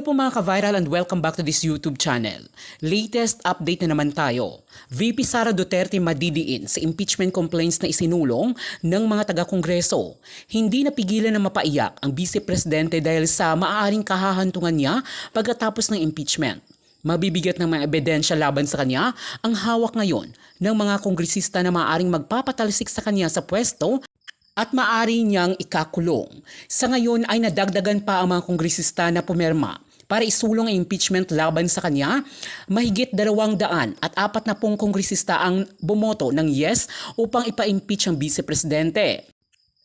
Hello po mga ka-viral and welcome back to this YouTube channel. Latest update na naman tayo. VP Sara Duterte madidiin sa impeachment complaints na isinulong ng mga taga-kongreso. Hindi napigilan na mapaiyak ang Vice Presidente dahil sa maaaring kahahantungan niya pagkatapos ng impeachment. Mabibigat ng mga ebidensya laban sa kanya ang hawak ngayon ng mga kongresista na maaaring magpapatalsik sa kanya sa pwesto at maaari niyang ikakulong. Sa ngayon ay nadagdagan pa ang mga kongresista na pumirma para isulong ang impeachment laban sa kanya. Mahigit 240 kongresista ang bumoto ng yes upang ipa-impeach ang Vice Presidente.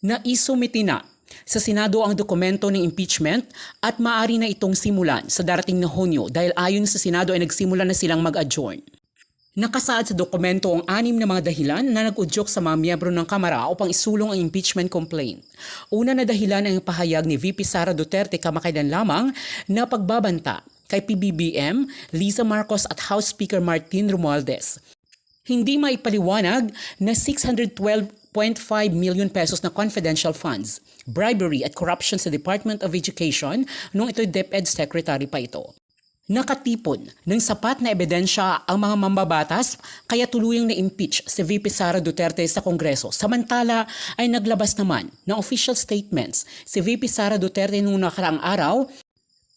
Naisumiti na sa Senado ang dokumento ng impeachment at maaari na itong simulan sa darating na Hunyo dahil ayon sa Senado ay nagsimula na silang mag-adjourn. Nakasaad sa dokumento ang 6 na mga dahilan na nag-udyok sa mga miyembro ng Kamara upang isulong ang impeachment complaint. Una na dahilan ay ang pahayag ni VP Sara Duterte kamakailan lamang na pagbabanta kay PBBM, Liza Marcos at House Speaker Martin Romualdez. Hindi maipaliwanag na 612.5 million pesos na confidential funds, bribery at corruption sa Department of Education nung ito'y DepEd Secretary pa ito. Nakatipon ng sapat na ebidensya ang mga mambabatas kaya tuluyang na-impeach si VP Sara Duterte sa Kongreso. Samantala ay naglabas naman ng official statements si VP Sara Duterte noong nakaraang araw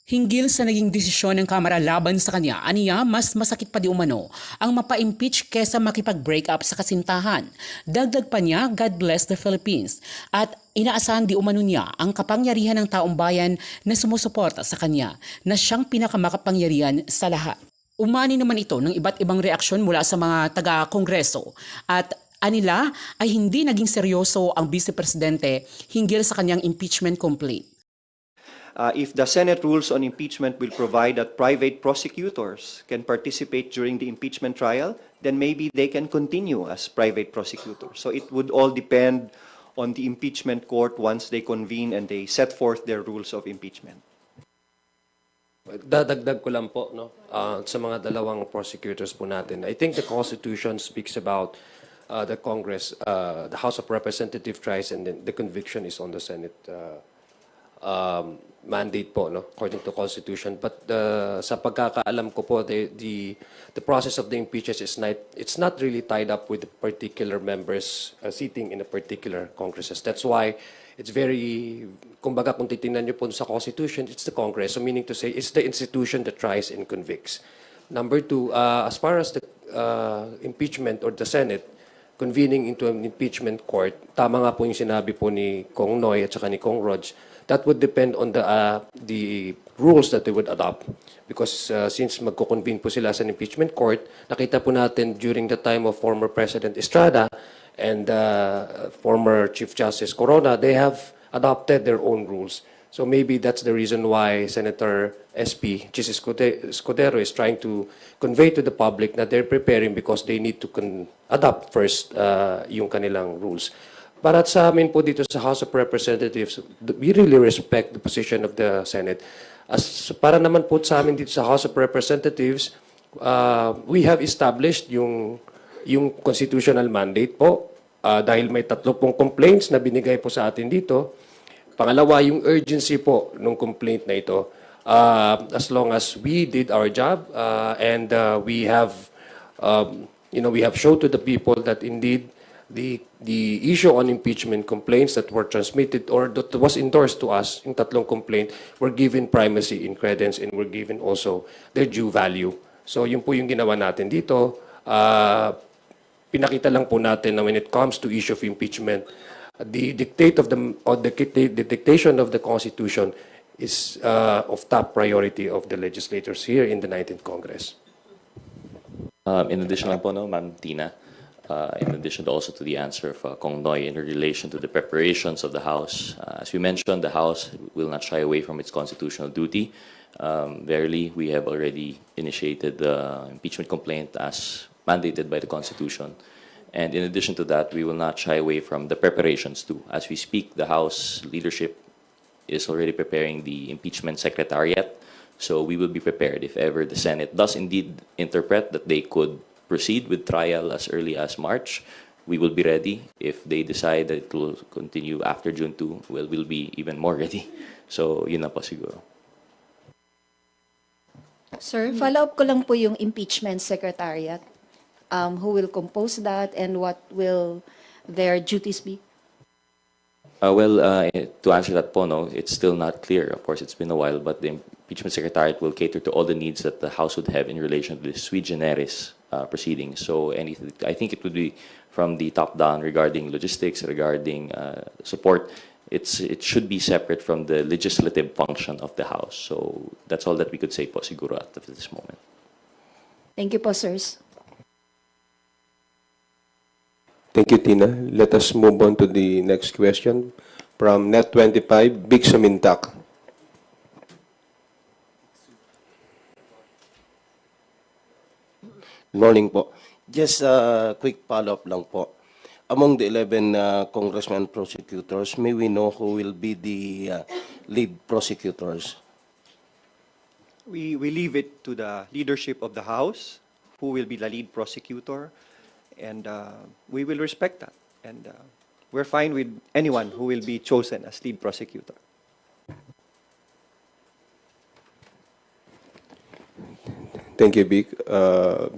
hinggil sa naging desisyon ng Kamara laban sa kanya. Aniya, mas masakit pa di umano ang mapa-impeach kesa makipag-break up sa kasintahan. Dagdag pa niya, God bless the Philippines. At inaasahan di umano niya ang kapangyarihan ng taong bayan na sumusuporta sa kanya na siyang pinakamakapangyarihan sa lahat. Umani naman ito ng iba't ibang reaksyon mula sa mga taga-kongreso at anila ay hindi naging seryoso ang Vice Presidente hinggil sa kanyang impeachment complaint. If the Senate rules on impeachment will provide that private prosecutors can participate during the impeachment trial, then maybe they can continue as private prosecutors. So it would all depend on the impeachment court once they convene and they set forth their rules of impeachment. Dadagdag ko lang po sa mga dalawang prosecutors po natin. I think the Constitution speaks about the Congress, the House of Representatives tries, and then the conviction is on the Senate mandate po, according to Constitution. But sa pagkakaalam ko po, the process of the impeachment is it's not really tied up with particular members sitting in a particular Congresses. That's why it's very, kumbaga kung titingnan niyo po sa Constitution, it's the Congress. So meaning to say, it's the institution that tries and convicts. Number two, as far as the impeachment or the Senate convening into an impeachment court, tama nga po yung sinabi po ni Kong Noy at saka ni Kong Rog. That would depend on the rules that they would adopt. Because since magko-convene po sila sa impeachment court, nakita po natin during the time of former President Estrada and former Chief Justice Corona, they have adopted their own rules. So maybe that's the reason why Senator SP, Jesus Escudero, is trying to convey to the public that they're preparing because they need to adopt first yung kanilang rules. Para sa amin po dito sa House of Representatives, we really respect the position of the Senate. As para naman po sa amin dito sa House of Representatives, we have established yung constitutional mandate po dahil may 30 complaints na binigay po sa atin dito. Pangalawa, yung urgency po ng complaint na ito. As long as we did our job and we have shown to the people that indeed the issue on impeachment complaints that were transmitted or that was endorsed to us, yung 3 complaint, were given primacy in credence and were given also their due value. So yun po yung ginawa natin dito. Pinakita lang po natin na when it comes to issue of impeachment, the dictation of the Constitution is of top priority of the legislators here in the 19th Congress. In addition lang po, Ma'am Tina, in addition also to the answer of Kong Noy in relation to the preparations of the House, as we mentioned, the House will not shy away from its constitutional duty. Verily, we have already initiated the impeachment complaint as mandated by the Constitution. And in addition to that, we will not shy away from the preparations too. As we speak, the House leadership is already preparing the impeachment secretariat. So we will be prepared if ever the Senate does indeed interpret that they could proceed with trial as early as March. We will be ready. If they decide that it will continue after June 2, we'll be even more ready. So yun na po siguro. Sir, follow-up ko lang po yung impeachment secretariat. Who will compose that and what will their duties be? To answer that po, no, it's still not clear. Of course, it's been a while, but the impeachment secretariat will cater to all the needs that the House would have in relation to the sui generis proceedings. So anything, I think it would be from the top down regarding logistics, regarding support. It should be separate from the legislative function of the House. So that's all that we could say po siguro at this moment. Thank you po, sirs. Thank you, Tina. Let us move on to the next question from Net25, Big Sumintak. Good morning po. Just a quick follow-up lang po. Among the 11 congressman prosecutors, may we know who will be the lead prosecutors? We leave it to the leadership of the House, who will be the lead prosecutor, and we will respect that. And we're fine with anyone who will be chosen as lead prosecutor. Thank you, Vic.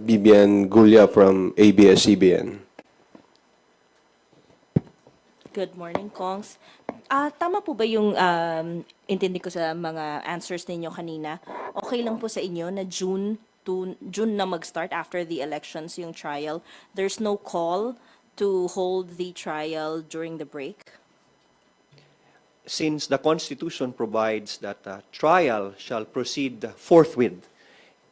Bibian Gulia from ABS-CBN. Good morning, Kongs. Tama po ba yung intindi ko sa mga answers ninyo kanina? Okay lang po sa inyo na June na mag-start after the elections yung trial. There's no call to hold the trial during the break? Since the Constitution provides that trial shall proceed forthwith,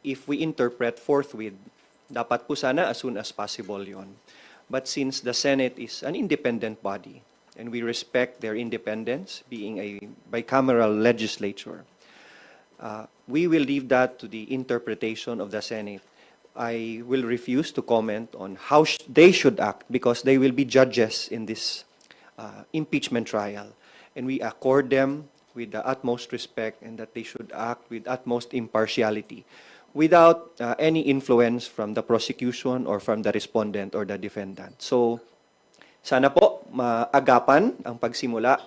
if we interpret forthwith, dapat po sana as soon as possible yon. But since the Senate is an independent body, and we respect their independence, being a bicameral legislature, we will leave that to the interpretation of the Senate. I will refuse to comment on how they should act because they will be judges in this impeachment trial. And we accord them with the utmost respect and that they should act with utmost impartiality without any influence from the prosecution or from the respondent or the defendant. So, sana po maagapan ang pagsimula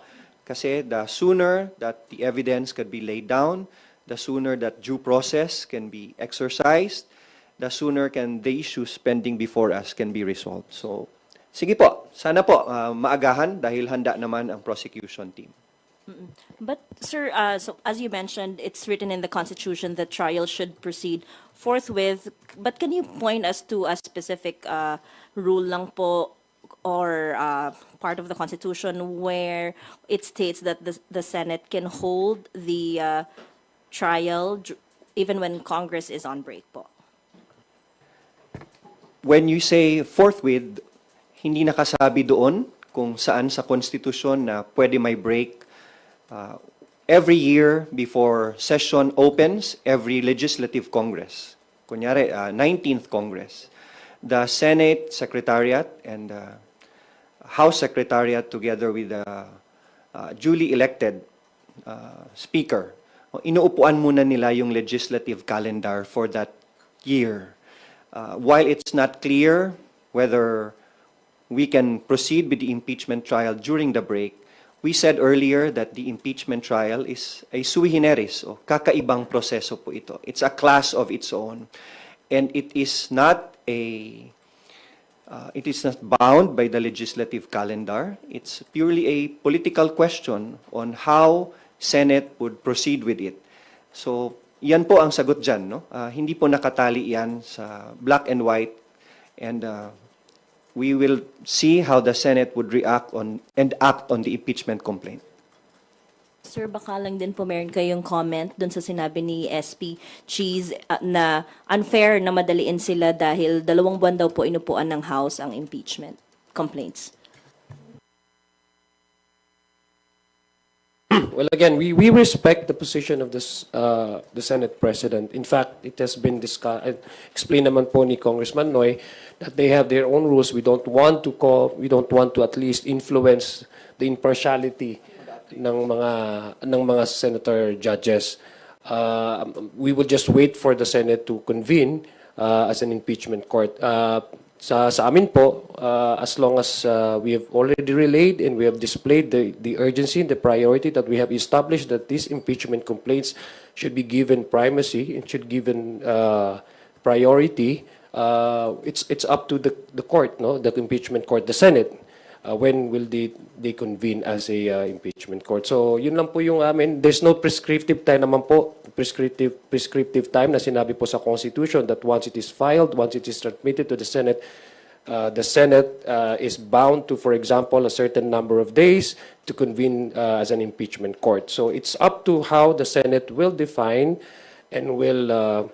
kasi the sooner that the evidence can be laid down, the sooner that due process can be exercised, the sooner can the issues pending before us can be resolved. So, sige po, sana po maagahan dahil handa naman ang prosecution team. But, sir, so as you mentioned, it's written in the Constitution that trial should proceed forthwith. But can you point us to a specific rule lang po or part of the Constitution where it states that the Senate can hold the trial even when Congress is on break po? When you say forthwith, hindi nakasabi doon kung saan sa Constitution na pwede may break. Every year before session opens, every legislative Congress, kunyari 19th Congress, the Senate Secretariat and House Secretariat together with the duly elected Speaker, inuupuan muna nila yung legislative calendar for that year. While it's not clear whether we can proceed with the impeachment trial during the break, we said earlier that the impeachment trial is a sui generis, o kakaibang proseso po ito. It's a class of its own. And it is not bound by the legislative calendar. It's purely a political question on how Senate would proceed with it. So, yan po ang sagot dyan, no? Hindi po nakatali yan sa black and white. And we will see how the Senate would react on and act on the impeachment complaint. Sir, baka lang din po meron kayong comment dun sa sinabi ni SP Cheese na unfair na madaliin sila dahil 2 buwan daw po inupuan ng House ang impeachment complaints. Well, again, we respect the position of this, the Senate President. In fact, it has been explained naman po ni Congressman Noy that they have their own rules. We don't want to at least influence the impartiality ng mga senator judges. We will just wait for the Senate to convene as an impeachment court. Sa amin po, as long as we have already relayed and we have displayed the urgency and the priority that we have established that these impeachment complaints should be given primacy and should given priority, it's up to the court, no, the impeachment court, the Senate. When will they convene as a impeachment court? So yun lang po yung amin. There's no prescriptive time naman po, prescriptive time na sinabi po sa Constitution that once it is filed, once it is transmitted to the Senate is bound to, for example, a certain number of days to convene as an impeachment court. So it's up to how the Senate will define and will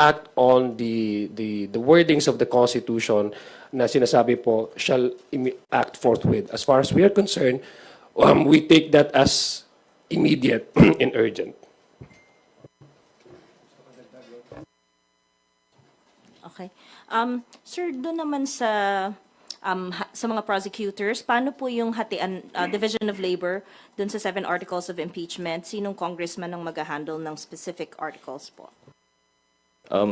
act on the wordings of the Constitution na sinasabi po shall act forthwith. As far as we are concerned, we take that as immediate and urgent. Okay. Sir, doon naman sa mga prosecutors, paano po yung hatian, division of labor doon sa 7 articles of impeachment? Sinong congressman ang mag-handle ng specific articles po?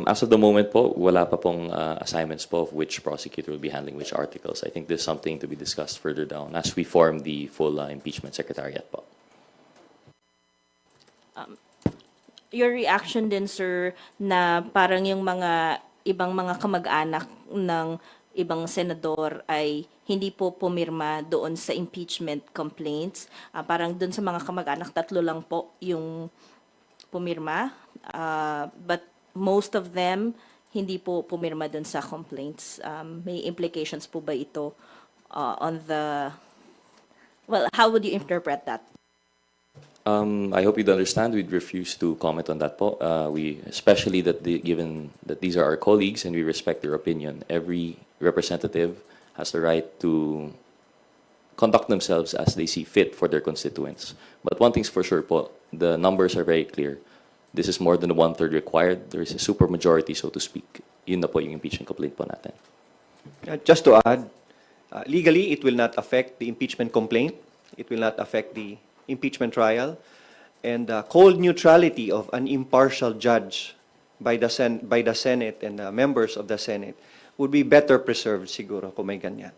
As of the moment po, wala pa pong assignments po of which prosecutor will be handling which articles. I think this is something to be discussed further down as we form the full impeachment secretariat po. Your reaction din, sir, na parang yung mga ibang mga kamag-anak ng ibang senador ay hindi po pumirma doon sa impeachment complaints. Parang doon sa mga kamag-anak, 3 lang po yung pumirma. But most of them hindi po pumirma doon sa complaints. May implications po ba ito on the... Well, how would you interpret that? I hope you'd understand we'd refuse to comment on that po. Especially given that these are our colleagues and we respect their opinion, every representative has the right to conduct themselves as they see fit for their constituents. But one thing's for sure po, the numbers are very clear. This is more than 1/3 required. There is a supermajority, so to speak. Yun na po yung impeachment complaint po natin. Just to add, legally, it will not affect the impeachment complaint. It will not affect the impeachment trial. And cold neutrality of an impartial judge by the Senate and members of the Senate would be better preserved siguro kung may ganyan.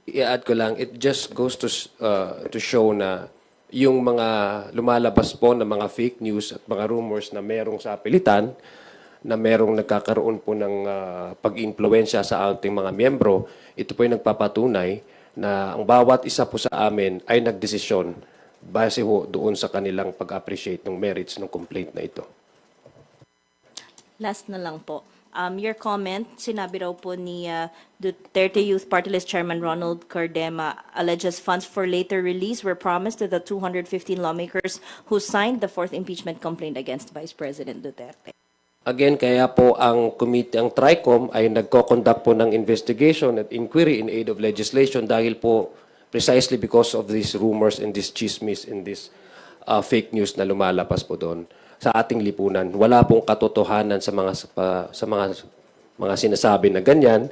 I-add ko lang, it just goes to show na yung mga lumalabas po na mga fake news at mga rumors na merong sa pilitan, na merong nagkakaroon po ng pag-influensya sa ating mga miyembro, ito po yung nagpapatunay na ang bawat isa po sa amin ay nagdesisyon base ho doon sa kanilang pag-appreciate ng merits ng complaint na ito. Last na lang po. Your comment, sinabi raw po ni Duterte Youth Party List Chairman Ronald Cardema, alleges funds for later release were promised to the 215 lawmakers who signed the 4th impeachment complaint against Vice President Duterte. Again, kaya po ang committee, ang TRICOM ay nagko-conduct po ng investigation at inquiry in aid of legislation dahil po precisely because of these rumors and this chismis and this fake news na lumalabas po doon sa ating lipunan. Wala pong katotohanan sa mga sinasabi na ganyan.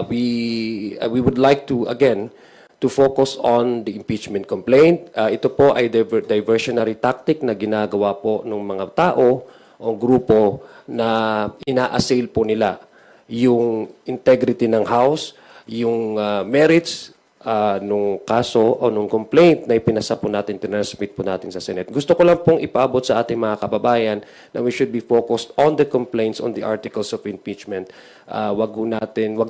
We would like to again to focus on the impeachment complaint. Ito po ay diversionary tactic na ginagawa po ng mga tao o grupo na ina-assail po nila yung integrity ng House, yung merits nung kaso o nung complaint na ipinasa po natin, tinransmit po natin sa Senate. Gusto ko lang pong ipaabot sa ating mga kababayan na we should be focused on the complaints, on the articles of impeachment. Wag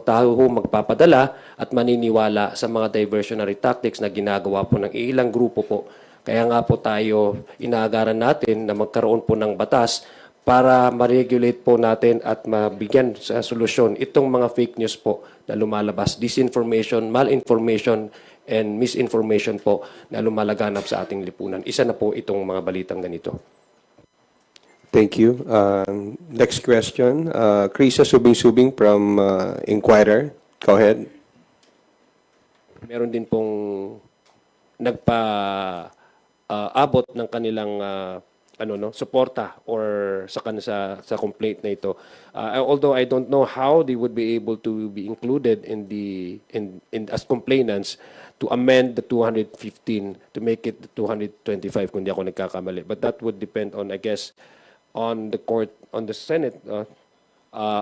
tayo magpapadala at maniniwala sa mga diversionary tactics na ginagawa po ng ilang grupo po. Kaya nga po tayo inaagaran natin na magkaroon po ng batas para ma-regulate po natin at mabigyan sa solusyon itong mga fake news po na lumalabas, disinformation, malinformation, and misinformation po na lumalaganap sa ating lipunan. Isa na po itong mga balitang ganito. Thank you. Next question, Krisa Subing-Subing from Inquirer. Go ahead. Meron din pong abot ng kanilang suporta or sa complaint na ito. Although I don't know how they would be able to be included in as complainants to amend the 215 to make it the 225 kung di ako nagkakamali. But that would depend on, I guess, on the court, on the Senate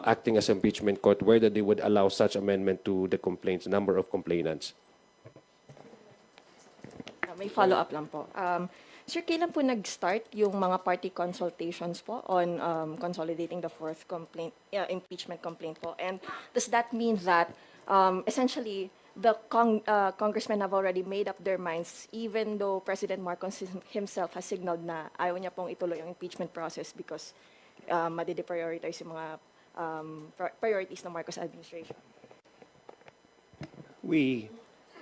acting as impeachment court, whether they would allow such amendment to the complaints, number of complainants. May follow-up lang po. Sir, kailan po nag-start yung mga party consultations po on consolidating the fourth complaint, impeachment complaint po? And does that mean that essentially the congressmen have already made up their minds, even though President Marcos himself has signaled na ayaw niya pong ituloy yung impeachment process because madi-deprioritize yung mga priorities ng Marcos administration? We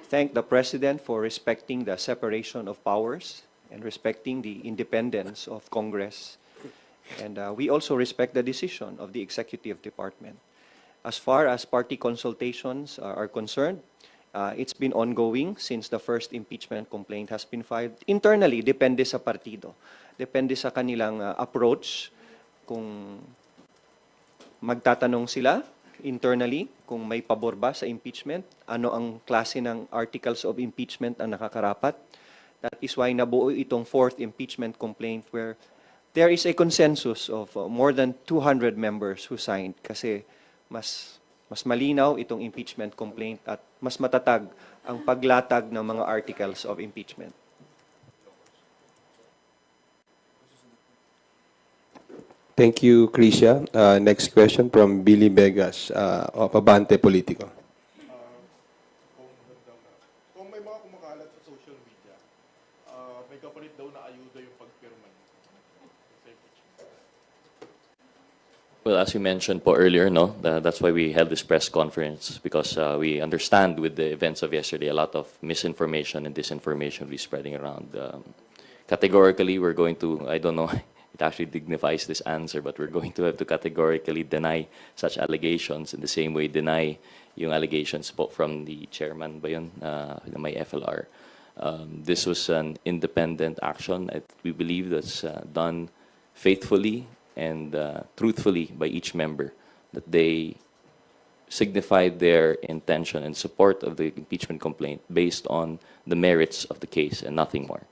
thank the President for respecting the separation of powers and respecting the independence of Congress. And we also respect the decision of the Executive Department. As far as party consultations are concerned, it's been ongoing since the first impeachment complaint has been filed. Internally, depende sa partido. Depende sa kanilang approach kung magtatanong sila internally kung may pabor ba sa impeachment, ano ang klase ng articles of impeachment ang nakakarapat. That is why nabuo itong fourth impeachment complaint where there is a consensus of more than 200 members who signed kasi mas malinaw itong impeachment complaint at mas matatag ang paglatag ng mga articles of impeachment. Thank you, Krisha. Next question from Billy Vegas of Abante Politico. Kung may mga kumakalat sa social media, may kapalit daw na ayuda yung pagpirma niyo sa impeachment. Well, as we mentioned po earlier, no, that's why we held this press conference because we understand with the events of yesterday, a lot of misinformation and disinformation will be spreading around. Categorically, we're going to, I don't know, it actually dignifies this answer, but we're going to have to categorically deny such allegations in the same way deny yung allegations po from the chairman ba yun, na may FLR. This was an independent action. We believe that's done faithfully and truthfully by each member, that they signified their intention and support of the impeachment complaint based on the merits of the case and nothing more.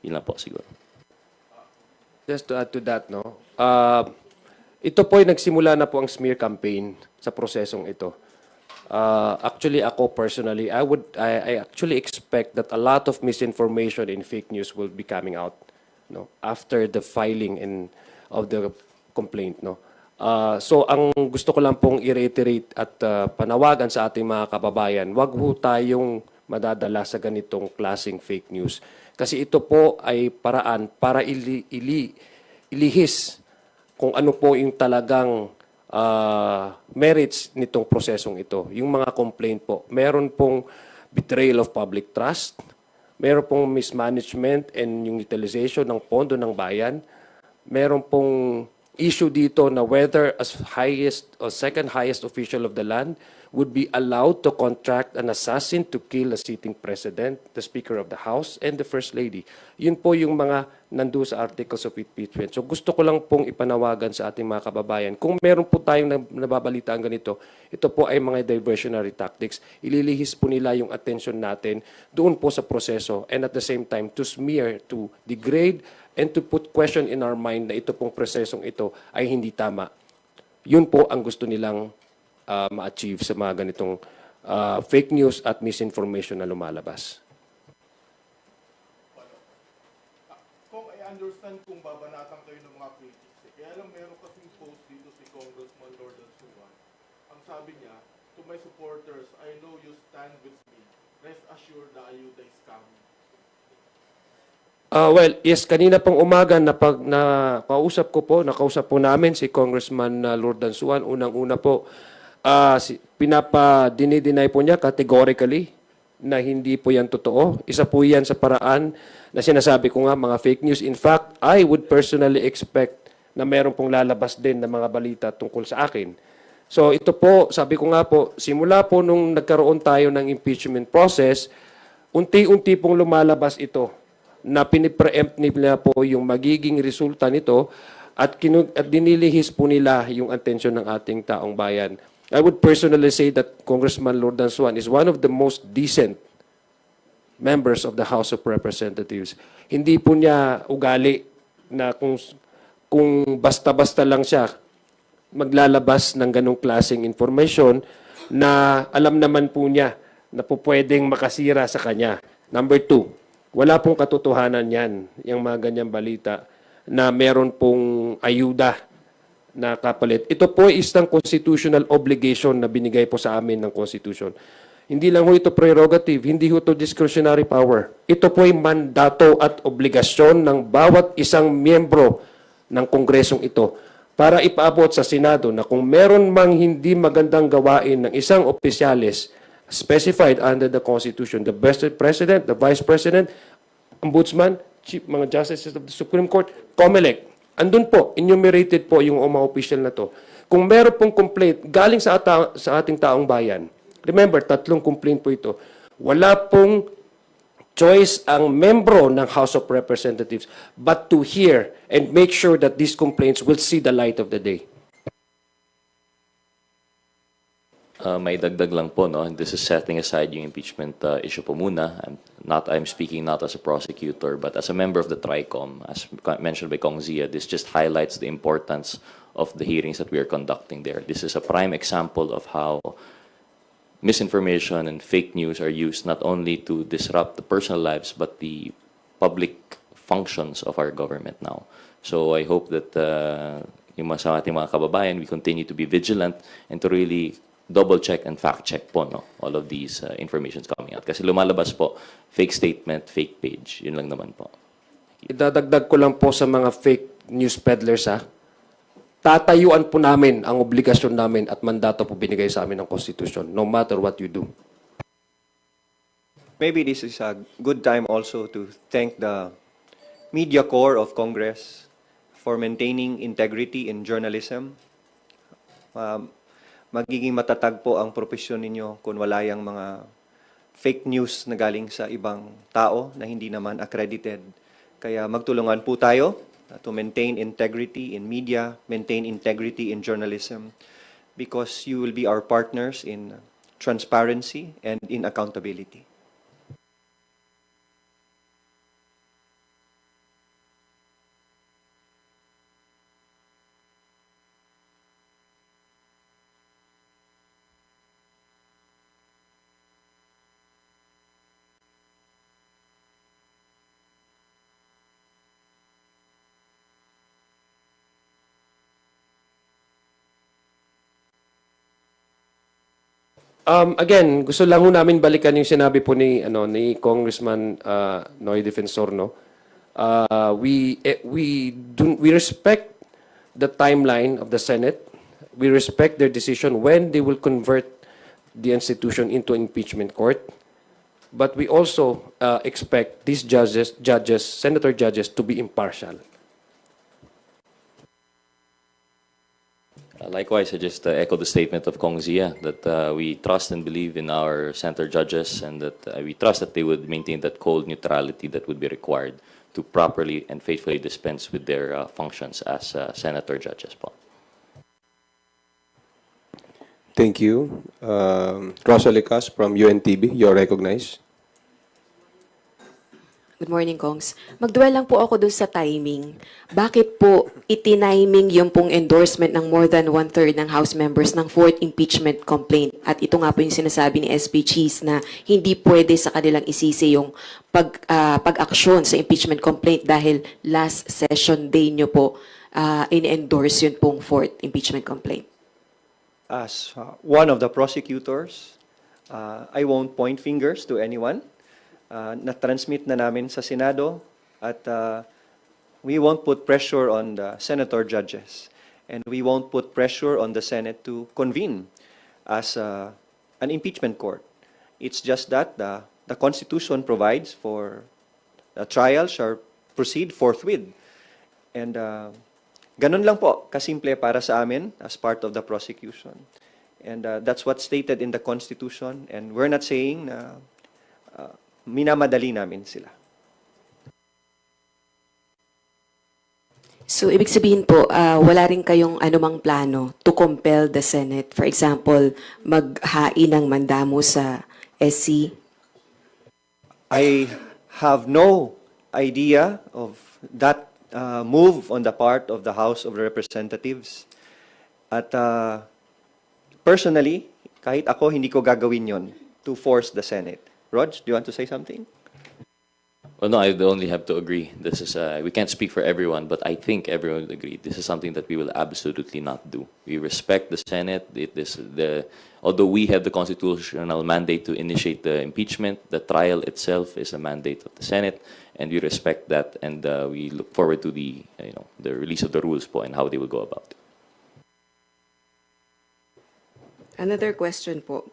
Yun lang po siguro. Just to add to that, no, ito po ay nagsimula na po ang smear campaign sa prosesong ito. Actually, ako personally, I actually expect that a lot of misinformation and fake news will be coming out, no, after the filing of the complaint, no. So ang gusto ko lang pong i-reiterate at panawagan sa ating mga kababayan, wag ho tayong madadala sa ganitong klaseng fake news. Kasi ito po ay paraan para ilihis kung ano po yung talagang merits nitong prosesong ito. Yung mga complaint po, meron pong betrayal of public trust, meron pong mismanagement and yung utilization ng pondo ng bayan, meron pong issue dito na whether as highest or second highest official of the land would be allowed to contract an assassin to kill a sitting president, the Speaker of the House, and the First Lady. Yun po yung mga nandoon sa articles of impeachment. So gusto ko lang pong ipanawagan sa ating mga kababayan. Kung meron po tayong nababalitaan ganito, ito po ay mga diversionary tactics. Ililihis po nila yung attention natin doon po sa proseso and at the same time to smear, to degrade, and to put question in our mind na ito pong prosesong ito ay hindi tama. Yun po ang gusto nilang ma-achieve sa mga ganitong fake news at misinformation na lumalabas. Kung I understand kung babanatan kayo ng mga critics, kaya lang meron kasing post dito si Congressman Lord Suwan. Ang sabi niya, to my supporters, I know you stand with me. Rest assured the ayuda is coming. Well, yes, kanina pong umaga nakausap po namin si Congressman Lord Dansuan. Unang-una po, dinideny po niya categorically na hindi po yan totoo. Isa po yan sa paraan na sinasabi ko nga mga fake news. In fact, I would personally expect na meron pong lalabas din na mga balita tungkol sa akin. So ito po, sabi ko nga po, simula po nung nagkaroon tayo ng impeachment process, unti-unti pong lumalabas ito na pinipreempt nila po yung magiging resulta nito at dinilihis po nila yung atensyon ng ating taong bayan. I would personally say that Congressman Lord Dansuan is one of the most decent members of the House of Representatives. Hindi po niya ugali na kung basta-basta lang siya maglalabas ng ganong klaseng informasyon na alam naman po niya na po pwedeng makasira sa kanya. Number two, wala pong katotohanan yan, yung mga ganyang balita, na meron pong ayuda na kapalit. Ito po ay isang constitutional obligation na binigay po sa amin ng Constitution. Hindi lang ho ito prerogative, hindi ho ito discretionary power. Ito po ay mandato at obligasyon ng bawat isang miyembro ng Kongresong ito para ipaabot sa Senado na kung meron mang hindi magandang gawain ng isang opisyalis specified under the Constitution, the President, the Vice President, Ombudsman, Chief, mga Justices of the Supreme Court, COMELEC. Andun po, enumerated po yung mga official na to. Kung meron pong complaint galing sa ating taong bayan, remember, 3 complaint po ito, wala pong choice ang membro ng House of Representatives but to hear and make sure that these complaints will see the light of the day. May dagdag lang po, no? And this is setting aside yung impeachment issue po muna. I'm speaking not as a prosecutor, but as a member of the TRICOM. As mentioned by Kong Zia, this just highlights the importance of the hearings that we are conducting there. This is a prime example of how misinformation and fake news are used not only to disrupt the personal lives, but the public functions of our government now. So I hope that yung sa ating mga kababayan, we continue to be vigilant and to really double check and fact check po, no, all of these informations coming out. Kasi lumalabas po, fake statement, fake page. Yun lang naman po. Idadagdag ko lang po sa mga fake news peddlers, ha. Tatayuan po namin ang obligasyon namin at mandato po binigay sa amin ng Constitution, no matter what you do. Maybe this is a good time also to thank the media corps of Congress for maintaining integrity in journalism. Magiging matatag po ang propesyon ninyo kung wala yung mga fake news na galing sa ibang tao na hindi naman accredited. Kaya magtulungan po tayo to maintain integrity in media, maintain integrity in journalism, because you will be our partners in transparency and in accountability. Again, gusto lang ho namin balikan yung sinabi po ni Congressman Noy Defensor, no. We respect the timeline of the Senate. We respect their decision when they will convert the institution into impeachment court. But we also expect these senator judges to be impartial. Likewise, I just echo the statement of Kong Zia that we trust and believe in our center judges, and that we trust that they would maintain that cold neutrality that would be required to properly and faithfully dispense with their functions as senator judges po. Thank you. Rosalie Cas from UNTV, you're recognized. Good morning, Kongs. Magduel lang po ako dun sa timing. Bakit po itiniming yung pong endorsement ng more than 1/3 ng House members ng 4th impeachment complaint? At ito nga po yung sinasabi ni SP Cheese na hindi pwede sa kanilang isisi yung pag-aksyon sa impeachment complaint dahil last session day nyo po in-endorse yun pong 4th impeachment complaint. As one of the prosecutors, I won't point fingers to anyone. Na-transmit na namin sa Senado at we won't put pressure on the senator judges, and we won't put pressure on the Senate to convene as an impeachment court. It's just that the Constitution provides for the trial shall proceed forthwith. And ganun lang po, kasimple para sa amin as part of the prosecution. And that's what's stated in the Constitution, and we're not saying na minamadali namin sila. So, ibig sabihin po, wala rin kayong anumang plano to compel the Senate, for example, maghain ng mandamo sa SC? I have no idea of that move on the part of the House of Representatives. At personally, kahit ako, hindi ko gagawin yon to force the Senate. Rog, do you want to say something? Well, no, I only have to agree. This is we can't speak for everyone, but I think everyone would agree. This is something that we will absolutely not do. We respect the Senate. Although we have the constitutional mandate to initiate the impeachment, the trial itself is a mandate of the Senate, and we respect that. And we look forward to the release of the rules po and how they will go about it. Another question po.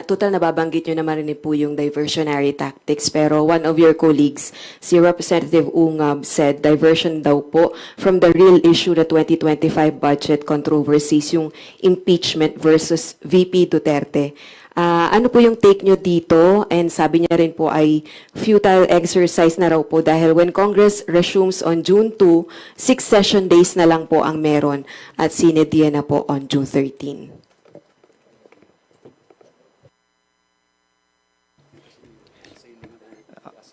Total nababanggit nyo naman rin po yung diversionary tactics, pero one of your colleagues, si Representative Ungab, said diversion daw po from the real issue, the 2025 budget controversies, yung impeachment versus VP Duterte. Ano po yung take nyo dito? And sabi niya rin po ay futile exercise na raw po dahil when Congress resumes on June 2, 6 session days na lang po ang meron at sinediya na po on June 13.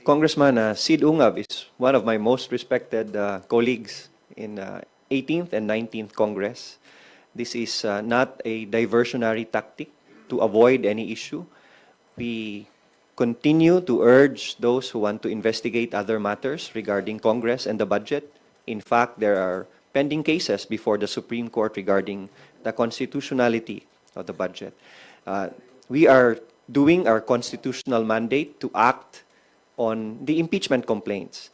Congressman Sid Ungab is one of my most respected colleagues in 18th and 19th Congress. This is not a diversionary tactic to avoid any issue. We continue to urge those who want to investigate other matters regarding Congress and the budget. In fact, there are pending cases before the Supreme Court regarding the constitutionality of the budget. We are doing our constitutional mandate to act on the impeachment complaints.